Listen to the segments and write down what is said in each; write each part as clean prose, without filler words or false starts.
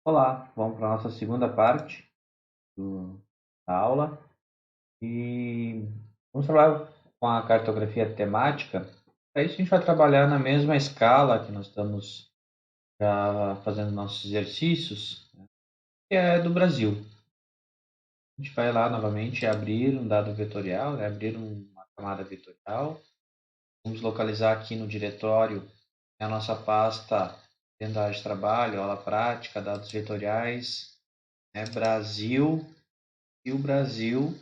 Olá, vamos para a nossa segunda parte da aula e vamos trabalhar com a cartografia temática. Para isso, a gente vai trabalhar na mesma escala que nós estamos já fazendo nossos exercícios, que é do Brasil. A gente vai lá novamente abrir um dado vetorial, né? Abrir uma camada vetorial. Vamos localizar aqui no diretório a nossa pasta dentro da área de trabalho, aula prática, dados vetoriais, né? Brasil e o Brasil.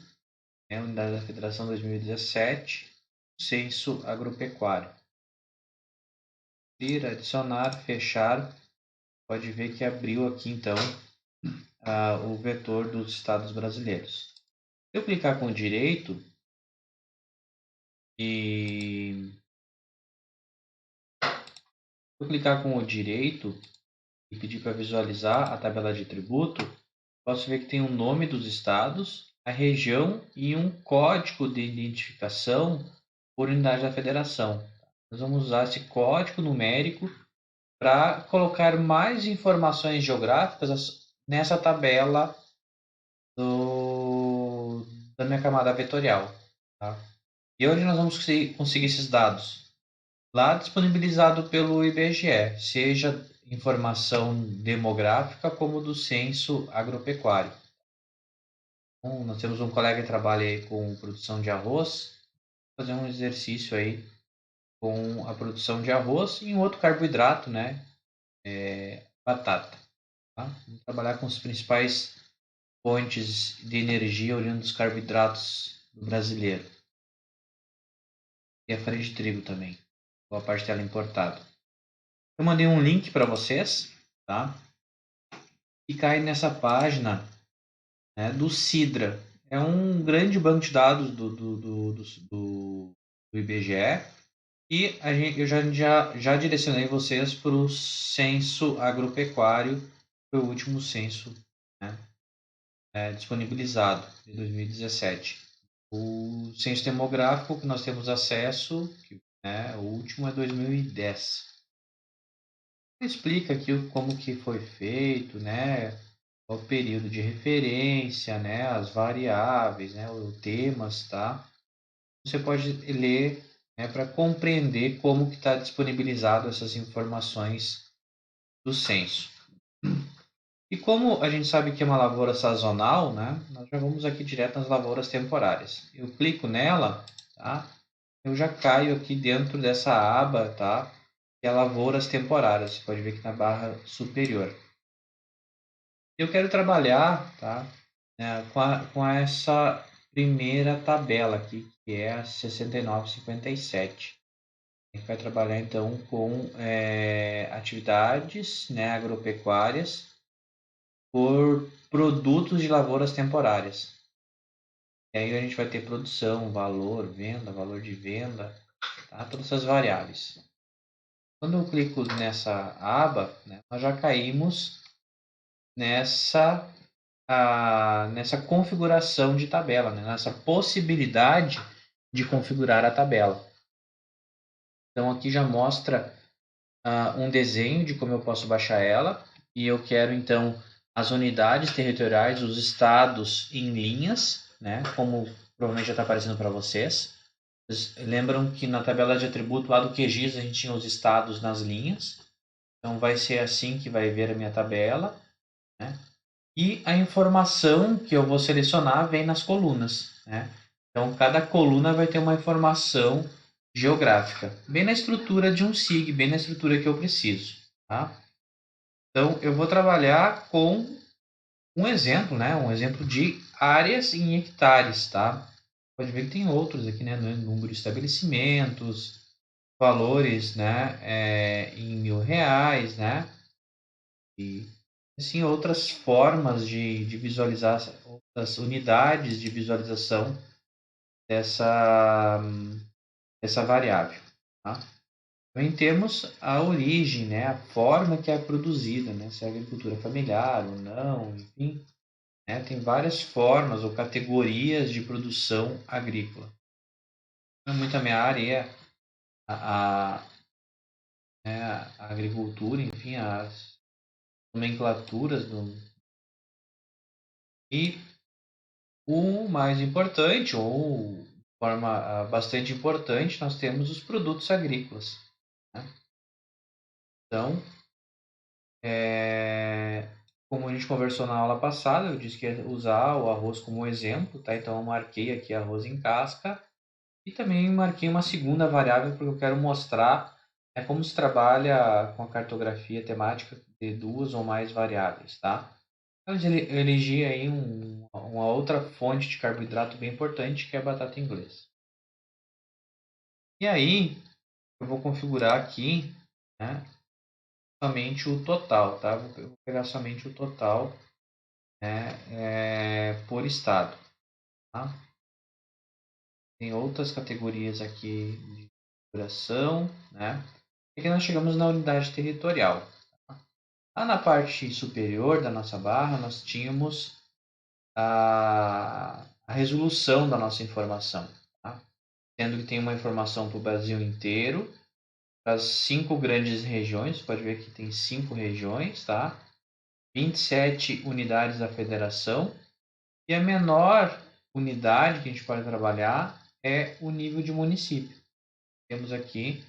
Unidade da Federação 2017, Censo Agropecuário. Abrir, adicionar, fechar. Pode ver que abriu aqui então o vetor dos estados brasileiros. Se eu clicar com o direito e pedir para visualizar a tabela de tributo, posso ver que tem o nome dos estados, a região e um código de identificação por unidade da federação. Nós vamos usar esse código numérico para colocar mais informações geográficas nessa tabela da minha camada vetorial. Tá? E onde nós vamos conseguir esses dados? Lá disponibilizado pelo IBGE, seja informação demográfica como do censo agropecuário. Então, nós temos um colega que trabalha aí com produção de arroz, vou fazer um exercício aí com a produção de arroz e um outro carboidrato, né? Batata. Tá? Vamos trabalhar com os principais fontes de energia oriundas dos carboidratos do brasileiro. E a farinha de trigo também. Boa parte dela importada. Eu mandei um link para vocês, tá? E cai nessa página, né, do Sidra. É um grande banco de dados do IBGE. E eu já direcionei vocês para o censo agropecuário, foi o último censo, né, disponibilizado, de 2017. O censo demográfico que nós temos acesso, o último é 2010. Explica aqui como que foi feito, né? O período de referência, né? As variáveis, né? Os temas, tá? Você pode ler, né? Para compreender como que está disponibilizado essas informações do censo. E como a gente sabe que é uma lavoura sazonal, né? Nós já vamos aqui direto nas lavouras temporárias. Eu clico nela, tá? Eu já caio aqui dentro dessa aba, tá? Que é lavouras temporárias. Você pode ver aqui na barra superior. Eu quero trabalhar, tá? Com essa primeira tabela aqui, que é a 69,57. A gente vai trabalhar então com atividades, né, agropecuárias por produtos de lavouras temporárias. E aí a gente vai ter produção, valor, venda, valor de venda, tá? Todas essas variáveis. Quando eu clico nessa aba, né, nós já caímos nessa, nessa configuração de tabela, né, nessa possibilidade de configurar a tabela. Então aqui já mostra um desenho de como eu posso baixar ela, e eu quero então as unidades territoriais, os estados em linhas, né, como provavelmente já está aparecendo para vocês. Vocês lembram que na tabela de atributo lá do QGIS a gente tinha os estados nas linhas. Então vai ser assim que vai ver a minha tabela, né? E a informação que eu vou selecionar vem nas colunas, né? Então cada coluna vai ter uma informação geográfica, bem na estrutura de um SIG, bem na estrutura que eu preciso, tá? Então eu vou trabalhar com um exemplo, né? Um exemplo de áreas em hectares, tá? Pode ver que tem outros aqui, né? Número de estabelecimentos, valores, né? Em R$ 1.000, né? E assim outras formas de visualizar, outras unidades de visualização dessa, dessa variável. Tá? Também temos a origem, né? A forma que é produzida, né? Se é agricultura familiar ou não, enfim. Né? Tem várias formas ou categorias de produção agrícola. Não é muito a minha área é a, a, né, a agricultura, enfim, as nomenclaturas e o mais importante, ou de forma bastante importante, nós temos os produtos agrícolas, né? Então, como a gente conversou na aula passada, eu disse que ia usar o arroz como exemplo, tá? Então, eu marquei aqui arroz em casca e também marquei uma segunda variável porque eu quero mostrar como se trabalha com a cartografia temática de duas ou mais variáveis, tá? Eu elegi aí uma outra fonte de carboidrato bem importante, que é a batata inglesa. E aí, eu vou configurar aqui, né, somente o total, tá? Eu vou pegar somente o total, né, por estado, tá? Tem outras categorias aqui de configuração, né? E aqui nós chegamos na unidade territorial. Tá? Lá na parte superior da nossa barra, nós tínhamos a resolução da nossa informação, tá? Sendo que tem uma informação para o Brasil inteiro, para as 5 grandes regiões, você pode ver que tem 5 regiões, tá? 27 unidades da federação, e a menor unidade que a gente pode trabalhar é o nível de município. Temos aqui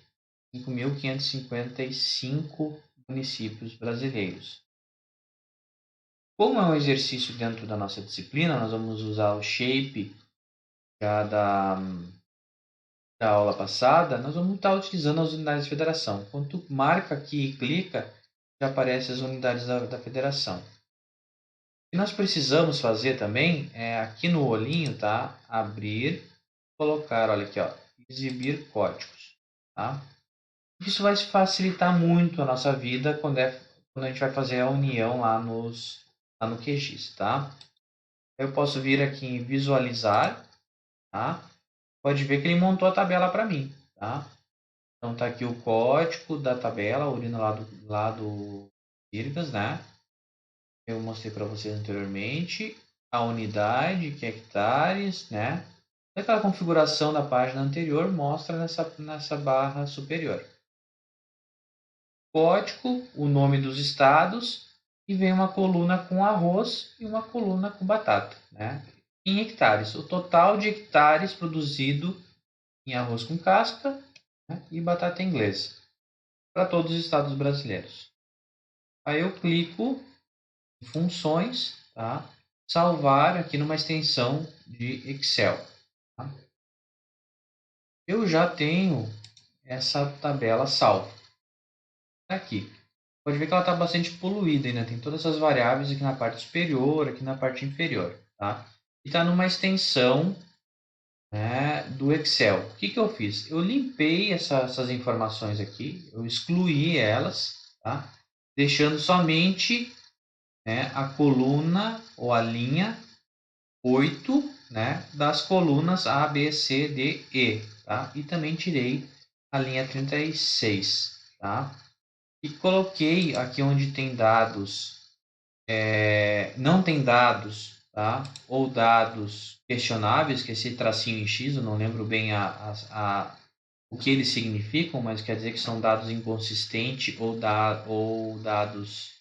5.555 municípios brasileiros. Como é um exercício dentro da nossa disciplina, nós vamos usar o shape já da aula passada, nós vamos estar utilizando as unidades de federação. Quando tu marca aqui e clica, já aparecem as unidades da federação. O que nós precisamos fazer também é aqui no olhinho, tá? Abrir, colocar, olha aqui, ó, exibir códigos, tá? Isso vai facilitar muito a nossa vida quando a gente vai fazer a união lá no QGIS, tá? Eu posso vir aqui em visualizar, tá? Pode ver que ele montou a tabela para mim, tá? Então tá aqui o código da tabela, urina lá do Virgas, né? Eu mostrei para vocês anteriormente. A unidade, que é hectares, né? Aquela configuração da página anterior mostra nessa barra superior. Código, o nome dos estados e vem uma coluna com arroz e uma coluna com batata, né? Em hectares, o total de hectares produzido em arroz com casca, né, e batata inglesa para todos os estados brasileiros. Aí eu clico em funções, tá? Salvar aqui numa extensão de Excel. Tá? Eu já tenho essa tabela salva. Tá aqui. Pode ver que ela está bastante poluída ainda. Tem todas essas variáveis aqui na parte superior, aqui na parte inferior. Tá? E está numa extensão, né, do Excel. O que eu fiz? Eu limpei essas informações aqui, eu excluí elas, tá? Deixando somente, né, a coluna ou a linha 8, né, das colunas A, B, C, D, E. Tá? E também tirei a linha 36. Tá? E coloquei aqui onde tem dados, não tem dados, tá? Ou dados questionáveis, que é esse tracinho em X, eu não lembro bem o que eles significam, mas quer dizer que são dados inconsistentes ou dados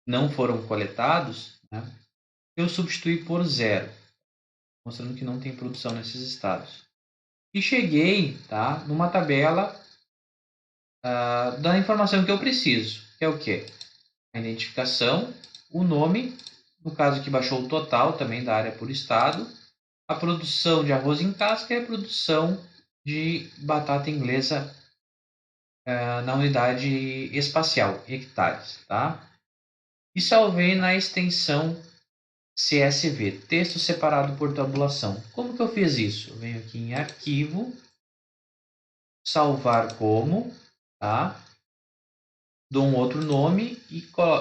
não foram coletados, né? Eu substituí por zero, mostrando que não tem produção nesses estados. E cheguei, tá, numa tabela da informação que eu preciso, que é o quê? A identificação, o nome, no caso que baixou o total também da área por estado, a produção de arroz em casca e a produção de batata inglesa na unidade espacial, hectares, tá? E salvei na extensão CSV, texto separado por tabulação. Como que eu fiz isso? Eu venho aqui em arquivo, salvar como, tá? Dou um outro nome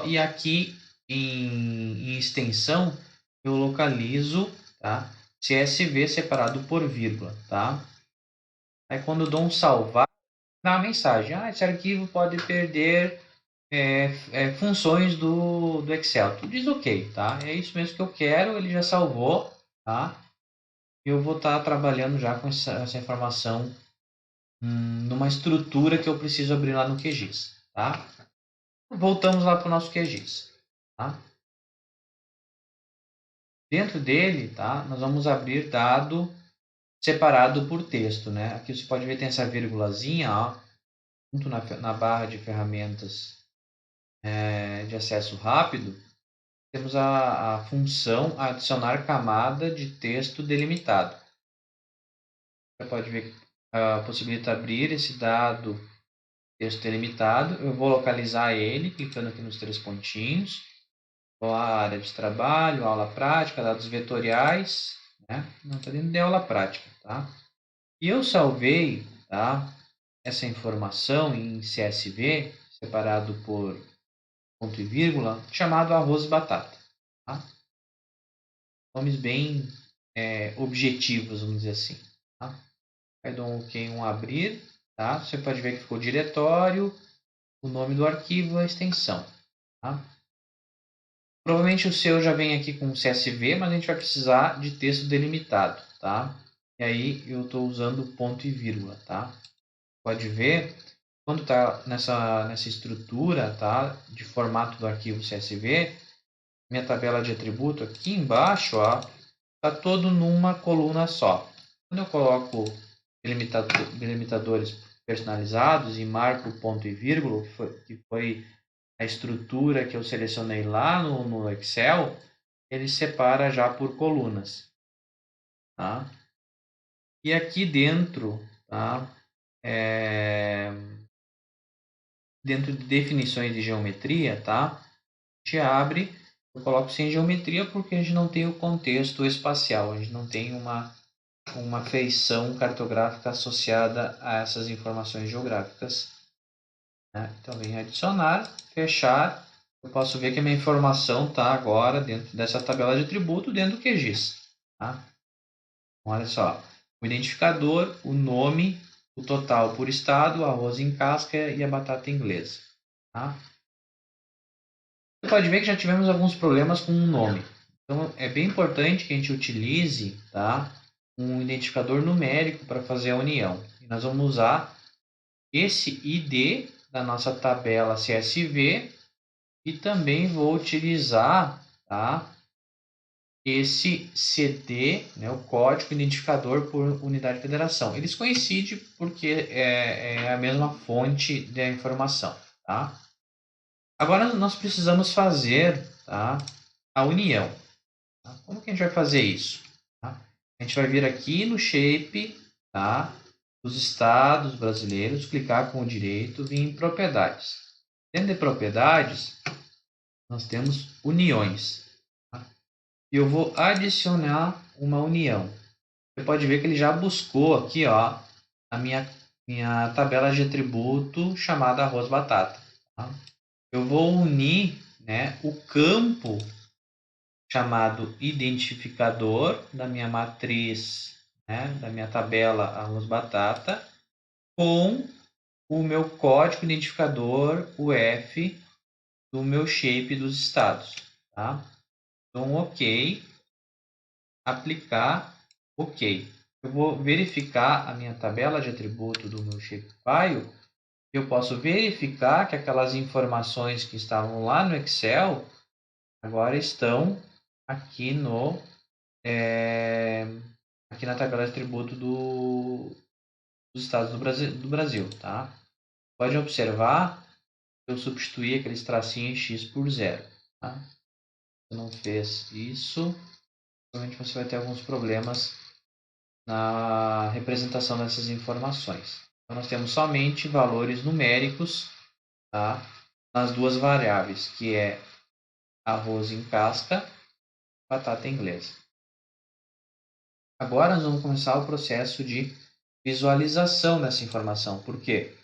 e aqui em extensão eu localizo, tá? CSV separado por vírgula, tá? Aí quando eu dou um salvar, dá uma mensagem, esse arquivo pode perder funções do Excel. Tu diz ok, tá? É isso mesmo que eu quero, ele já salvou, tá? Eu vou estar trabalhando já com essa informação numa estrutura que eu preciso abrir lá no QGIS, tá? Voltamos lá para o nosso QGIS. tá? Dentro dele, tá? Nós vamos abrir dado separado por texto, né? Aqui você pode ver tem essa vírgulazinha, ó, junto na barra de ferramentas de acesso rápido, temos a função adicionar camada de texto delimitado. Você pode ver que possibilita abrir esse dado texto delimitado. Eu vou localizar ele clicando aqui nos 3 pontinhos. Vou à área de trabalho, aula prática, dados vetoriais, né? Não está dentro de aula prática, tá? E eu salvei, tá, essa informação em CSV, separado por ponto e vírgula, chamado arroz e batata. Tá? Nomes bem objetivos, vamos dizer assim. Tá? Aí dou um OK, um abrir. Tá? Você pode ver que ficou diretório, o nome do arquivo, a extensão. Tá? Provavelmente o seu já vem aqui com CSV, mas a gente vai precisar de texto delimitado. Tá? E aí eu estou usando ponto e vírgula. Tá? Pode ver, quando está nessa estrutura, tá, de formato do arquivo CSV, minha tabela de atributo aqui embaixo está todo numa coluna só. Quando eu coloco delimitadores personalizados e marco ponto e vírgula, que foi a estrutura que eu selecionei lá no Excel, ele separa já por colunas. Tá? E aqui dentro, tá, dentro de definições de geometria, tá? A gente abre, eu coloco sem geometria porque a gente não tem o contexto espacial, a gente não tem uma feição cartográfica associada a essas informações geográficas. Né? Então, vem adicionar, fechar, eu posso ver que a minha informação está agora dentro dessa tabela de atributo, dentro do QGIS. Tá? Olha só, o identificador, o nome, o total por estado, o arroz em casca e a batata inglesa. Tá? Você pode ver que já tivemos alguns problemas com o nome. Então, é bem importante que a gente utilize, tá, um identificador numérico para fazer a união. E nós vamos usar esse ID da nossa tabela CSV e também vou utilizar, tá, esse CD, né, o código identificador por unidade de federação. Eles coincidem porque é a mesma fonte da informação. Tá? Agora nós precisamos fazer, tá, a união. Tá? Como que a gente vai fazer isso? Tá? A gente vai vir aqui no shape, tá, dos estados brasileiros, clicar com o direito, vir em propriedades. Dentro de propriedades, nós temos uniões. Tá? E eu vou adicionar uma união. Você pode ver que ele já buscou aqui, ó, a minha tabela de atributo chamada arroz batata. Tá? Eu vou unir, né, o campo chamado identificador da minha matriz, né, da minha tabela arroz batata, com o meu código identificador, o F, do meu shape dos estados. Tá? Então, OK, aplicar, OK. Eu vou verificar a minha tabela de atributo do meu shapefile. Eu posso verificar que aquelas informações que estavam lá no Excel agora estão aqui aqui na tabela de atributo dos estados do Brasil, tá? Pode observar que eu substituí aqueles tracinhos x por 0, tá? Se não fez isso, provavelmente você vai ter alguns problemas na representação dessas informações. Então, nós temos somente valores numéricos, tá, nas duas variáveis, que é arroz em casca, batata inglesa. Agora nós vamos começar o processo de visualização dessa informação. Por quê?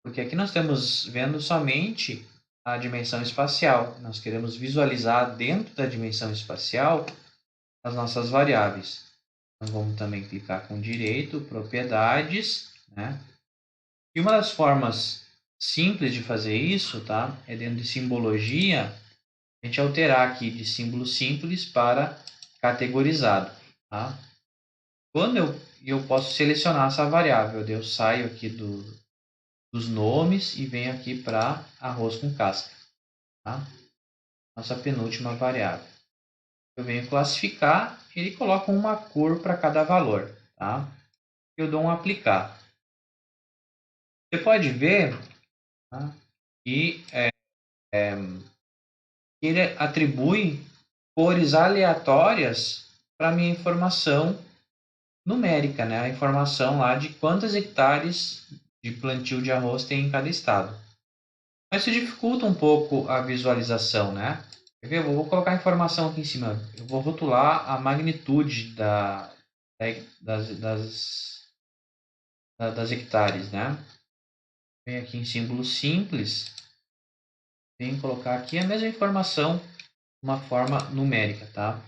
Porque aqui nós estamos vendo somente a dimensão espacial. Nós queremos visualizar dentro da dimensão espacial as nossas variáveis. Então, vamos também clicar com direito, propriedades, né? E uma das formas simples de fazer isso, tá, é dentro de simbologia, a gente alterar aqui de símbolo simples para categorizado. Tá? Quando eu posso selecionar essa variável, eu saio aqui dos nomes e venho aqui para arroz com casca. Tá? nossa penúltima variável. Eu venho classificar, ele coloca uma cor para cada valor, tá? Eu dou um aplicar. Você pode ver, tá, que ele atribui cores aleatórias para minha informação numérica, né? A informação lá de quantos hectares de plantio de arroz tem em cada estado. Mas isso dificulta um pouco a visualização, né? Quer ver? Eu vou colocar a informação aqui em cima. Eu vou rotular a magnitude das hectares, né? Vem aqui em símbolo simples. Vem colocar aqui a mesma informação de uma forma numérica, tá?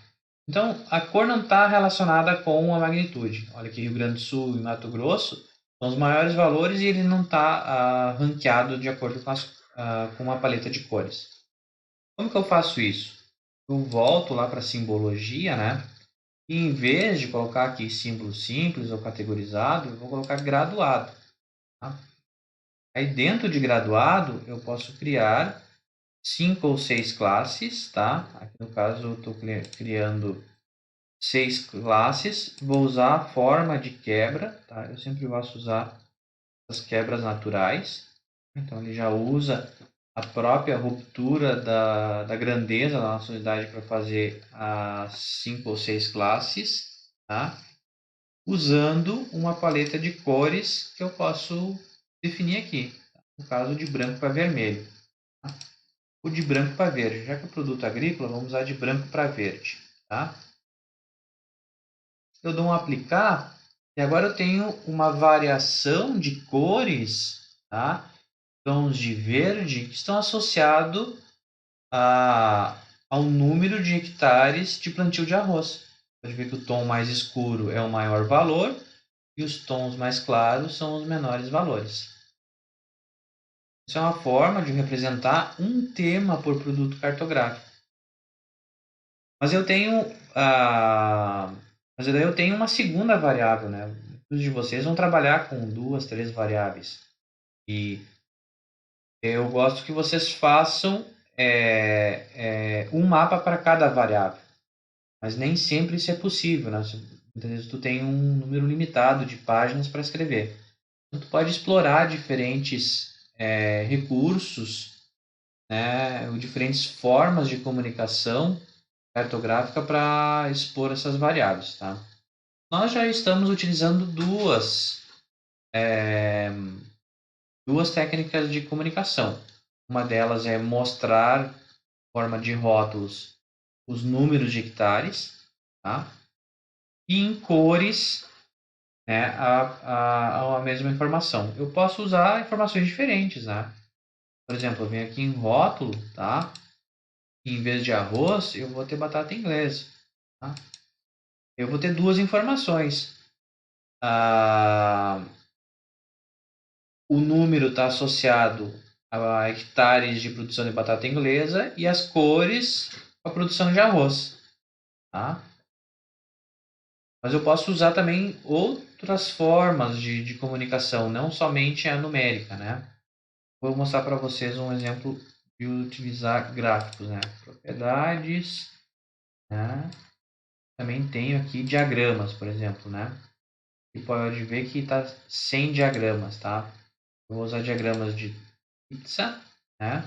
Então, a cor não está relacionada com a magnitude. Olha aqui, Rio Grande do Sul e Mato Grosso são os maiores valores e ele não está ranqueado de acordo com uma paleta de cores. Como que eu faço isso? Eu volto lá para a simbologia, né? E em vez de colocar aqui símbolo simples ou categorizado, eu vou colocar graduado. Tá? Aí dentro de graduado, eu posso criar 5 ou 6 classes, tá? Aqui no caso eu estou criando 6 classes. Vou usar a forma de quebra, tá? Eu sempre gosto de usar as quebras naturais. Então ele já usa a própria ruptura da grandeza da nossa unidade para fazer as 5 ou 6 classes, tá? Usando uma paleta de cores que eu posso definir aqui, no caso de branco para vermelho. Tá? O de branco para verde, já que é produto agrícola, vamos usar de branco para verde. Tá? Eu dou um aplicar e agora eu tenho uma variação de cores, tá? Tons de verde que estão associados ao número de hectares de plantio de arroz. Pode ver que o tom mais escuro é o maior valor e os tons mais claros são os menores valores. Isso é uma forma de representar um tema por produto cartográfico. Mas eu tenho uma segunda variável, né? Muitos de vocês vão trabalhar com 2, 3 variáveis. E eu gosto que vocês façam um mapa para cada variável. Mas nem sempre isso é possível, né? Muitas vezes tu tem um número limitado de páginas para escrever. Então, tu pode explorar diferentes recursos, né, ou diferentes formas de comunicação cartográfica para expor essas variáveis, tá? Nós já estamos utilizando duas técnicas de comunicação. Uma delas é mostrar, em forma de rótulos, os números de hectares, tá? E em cores, né, a mesma informação. Eu posso usar informações diferentes, né? Por exemplo, eu venho aqui em rótulo, tá? E em vez de arroz, eu vou ter batata inglesa, tá? Eu vou ter duas informações. O número está associado a hectares de produção de batata inglesa e as cores a produção de arroz, tá? Mas eu posso usar também outras formas de comunicação, não somente a numérica, né? Vou mostrar para vocês um exemplo de utilizar gráficos, né? Propriedades, né? Também tenho aqui diagramas, por exemplo, né? E pode ver que está sem diagramas, tá? Eu vou usar diagramas de pizza, né?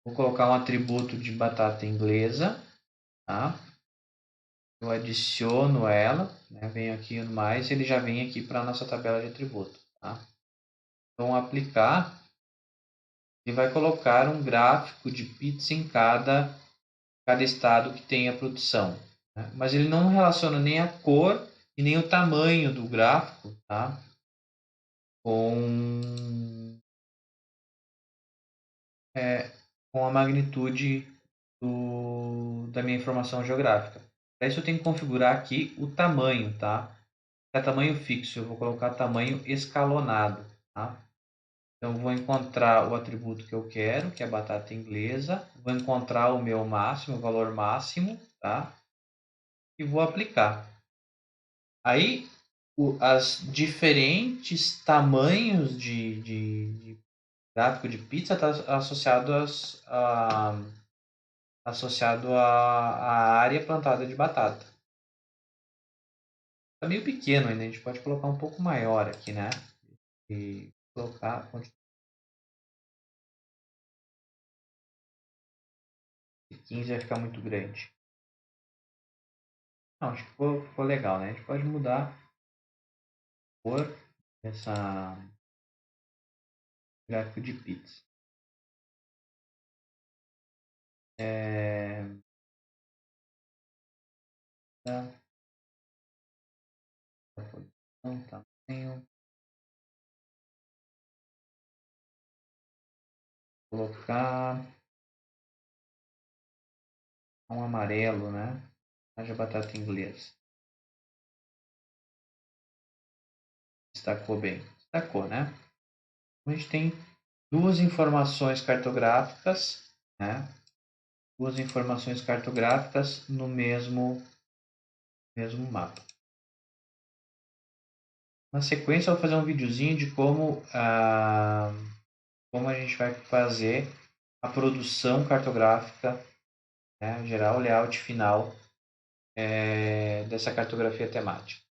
Vou colocar um atributo de batata inglesa, tá? Eu adiciono ela, né? Venho aqui no mais, ele já vem aqui para a nossa tabela de atributo, tá? Então, aplicar, ele vai colocar um gráfico de pizza em cada estado que tem a produção, né? Mas ele não relaciona nem a cor e nem o tamanho do gráfico, tá? Com, com a magnitude da minha informação geográfica. Para isso eu tenho que configurar aqui o tamanho, tá? É tamanho fixo, eu vou colocar tamanho escalonado, tá? Então eu vou encontrar o atributo que eu quero, que é a batata inglesa, vou encontrar o meu máximo, o valor máximo, tá? E vou aplicar. Aí as diferentes tamanhos de gráfico de pizza está associado associado à área plantada de batata. Está meio pequeno ainda, a gente pode colocar um pouco maior aqui, né? E colocar 15 vai ficar muito grande. Não, acho que ficou legal, né? A gente pode mudar a cor dessa gráfico de pizza. Tá, tamanho, colocar um amarelo, né? Haja batata inglesa. Destacou bem. Destacou, né? A gente tem duas informações cartográficas, né? Duas informações cartográficas no mesmo mapa. Na sequência, eu vou fazer um videozinho de como a gente vai fazer a produção cartográfica, né, geral, layout final dessa cartografia temática.